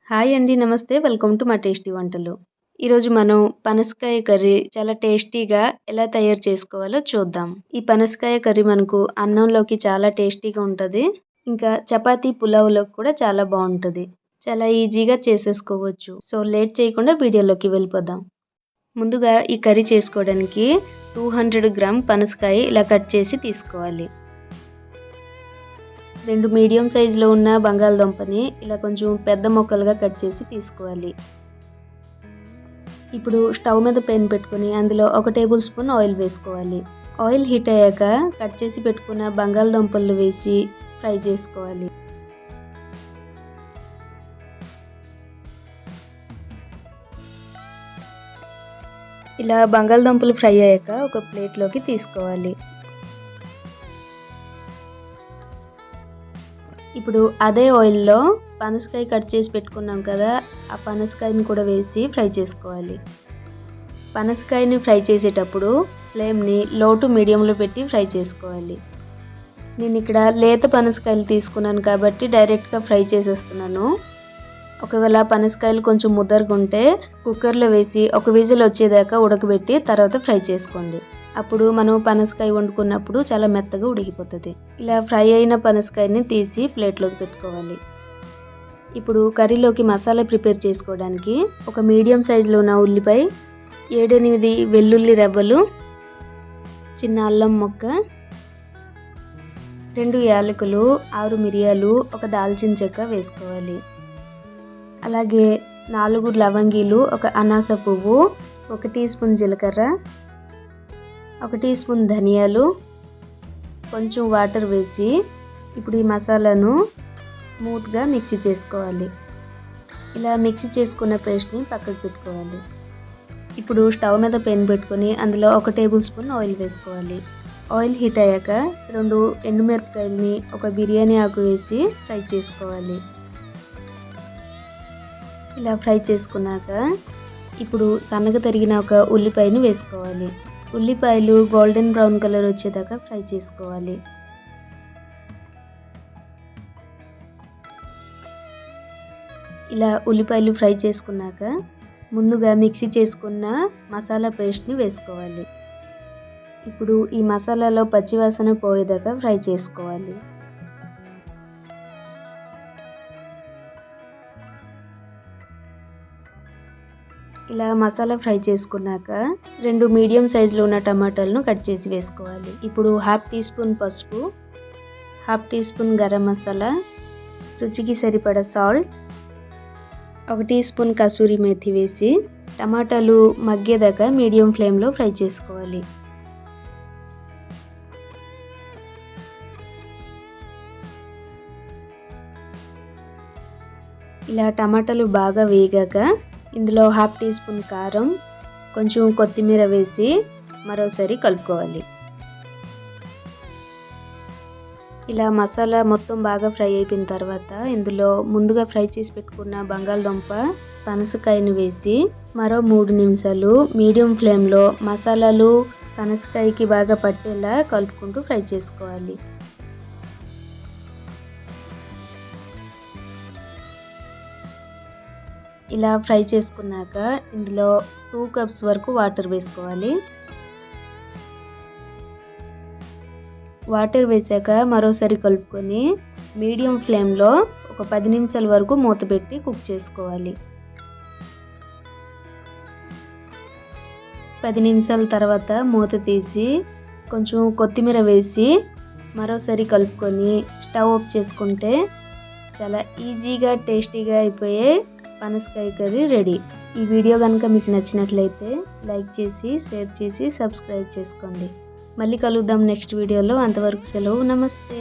Hi అండి. నమస్తే. Welcome to మా టేస్టీ వంటలు. ఈరోజు మనం పనసకాయ కర్రీ చాలా టేస్టీగా ఎలా తయారు చేసుకోవాలో చూద్దాం. ఈ పనసకాయ కర్రీ మనకు అన్నంలోకి చాలా టేస్టీగా ఉంటది. ఇంకా చపాతీ, పులావ్‌లోకి కూడా చాలా బావుంటది. చాలా ఈజీగా చేసేసుకోవచ్చు. సో లేట్ చేయకుండా వీడియోలోకి వెళ్ళిపోదాం. ముందుగా ఈ కర్రీ చేసుకోవడానికి 200 గ్రామ్ పనసకాయ ఇలా కట్ చేసి తీసుకోవాలి. 2 మీడియం సైజులో ఉన్న బంగాళదుంపని ఇలా కొంచెం పెద్ద ముక్కలుగా కట్ చేసి తీసుకోవాలి. ఇప్పుడు స్టవ్ మీద పెన్ పెట్టుకొని అందులో 1 టేబుల్ స్పూన్ ఆయిల్ వేసుకోవాలి. ఆయిల్ హీట్ అయ్యాక కట్ చేసి పెట్టుకున్న బంగాళదుంపలు వేసి ఫ్రై చేసుకోవాలి. ఇలా బంగాళదుంపలు ఫ్రై అయ్యాక ఒక ప్లేట్లోకి తీసుకోవాలి. ఇప్పుడు అదే ఆయిల్‌లో పనసకాయ కట్ చేసి పెట్టుకున్నాం కదా! ఆ పనసకాయని కూడా వేసి ఫ్రై చేసుకోవాలి. పనసకాయని ఫ్రై చేసేటప్పుడు ఫ్లేమ్‌ని లో టు మీడియంలో పెట్టి ఫ్రై చేసుకోవాలి. నేను ఇక్కడ లేత పనసకాయలు తీసుకున్నాను కాబట్టి డైరెక్ట్‌గా ఫ్రై చేసేస్తున్నాను. ఒకవేళ పనసకాయలు కొంచెం ముద్దరగా ఉంటే కుక్కర్‌లో వేసి ఒక విజిల్ వచ్చేదాకా ఉడకబెట్టి తర్వాత ఫ్రై చేసుకోండి. అప్పుడు మనం పనసకాయ వండుకున్నప్పుడు చాలా మెత్తగా ఉడికిపోతుంది. ఇలా ఫ్రై అయిన పనసకాయని తీసి ప్లేట్లోకి పెట్టుకోవాలి. ఇప్పుడు కర్రీలోకి మసాలా ప్రిపేర్ చేసుకోవడానికి ఒక మీడియం సైజులో ఉన్న ఉల్లిపాయ, 7-8 వెల్లుల్లి రెబ్బలు, చిన్న అల్లం ముక్క, 2 యాలకులు, 6 మిరియాలు, ఒక దాల్చిన చెక్క వేసుకోవాలి. అలాగే 4 లవంగీలు, ఒక అనాస పువ్వు, 1 టీ స్పూన్ జీలకర్ర, 1 టీ స్పూన్ ధనియాలు, కొంచెం వాటర్ వేసి ఇప్పుడు ఈ మసాలాను స్మూత్గా మిక్సీ చేసుకోవాలి. ఇలా మిక్సీ చేసుకున్న పేస్ట్ని పక్కకు పెట్టుకోవాలి. ఇప్పుడు స్టవ్ మీద పెన్ పెట్టుకొని అందులో 1 టేబుల్ స్పూన్ ఆయిల్ వేసుకోవాలి. ఆయిల్ హీట్ అయ్యాక 2 ఎండుమిరపకాయలని, ఒక బిర్యానీ ఆకు వేసి ఫ్రై చేసుకోవాలి. ఇలా ఫ్రై చేసుకున్నాక ఇప్పుడు సన్నగా తరిగిన ఒక ఉల్లిపాయను వేసుకోవాలి. ఉల్లిపాయలు గోల్డెన్ బ్రౌన్ కలర్ వచ్చేదాకా ఫ్రై చేసుకోవాలి. ఇలా ఉల్లిపాయలు ఫ్రై చేసుకున్నాక ముందుగా మిక్సీ చేసుకున్న మసాలా పేస్ట్ని వేసుకోవాలి. ఇప్పుడు ఈ మసాలాలో పచ్చివాసన పోయేదాకా ఫ్రై చేసుకోవాలి. ఇలా మసాలా ఫ్రై చేసుకున్నాక 2 మీడియం సైజులో ఉన్న టమాటాలను కట్ చేసి వేసుకోవాలి. ఇప్పుడు 1/2 టీ స్పూన్ పసుపు, 1/2 టీ స్పూన్ గరం మసాలా, రుచికి సరిపడా salt, 1 teaspoon kasuri methi వేసి టమాటాలు మగ్గేదాకా మీడియం ఫ్లేమ్లో ఫ్రై చేసుకోవాలి. ఇలా టమాటాలు బాగా వేగాక ఇందులో 1/2 టీ స్పూన్ కారం, కొంచెం కొత్తిమీర వేసి మరోసారి కలుపుకోవాలి. ఇలా మసాలా మొత్తం బాగా ఫ్రై అయిపోయిన తర్వాత ఇందులో ముందుగా ఫ్రై చేసి పెట్టుకున్న బంగాళదుంప, పనసకాయను వేసి మరో 3 నిమిషాలు మీడియం ఫ్లేమ్లో మసాలాలు పనసకాయకి బాగా పట్టేలా కలుపుకుంటూ ఫ్రై చేసుకోవాలి. ఇలా ఫ్రై చేసుకున్నాక ఇందులో 2 కప్స్ వరకు వాటర్ వేసుకోవాలి. వాటర్ వేసాక మరోసారి కలుపుకొని మీడియం ఫ్లేమ్లో ఒక 10 నిమిషాల వరకు మూత పెట్టి కుక్ చేసుకోవాలి. 10 నిమిషాల తర్వాత మూత తీసి కొంచెం కొత్తిమీర వేసి మరోసారి కలుపుకొని స్టవ్ ఆఫ్ చేసుకుంటే చాలా ఈజీగా టేస్టీగా అయిపోయే పనసకాయ కర్రీ రెడీ. ఈ వీడియో కనుక మీకు నచ్చినట్లయితే లైక్ చేసి, షేర్ చేసి, సబ్స్క్రైబ్ చేసుకోండి. మళ్ళీ కలుద్దాం నెక్స్ట్ వీడియోలో. అంతవరకు సెలవు. నమస్తే.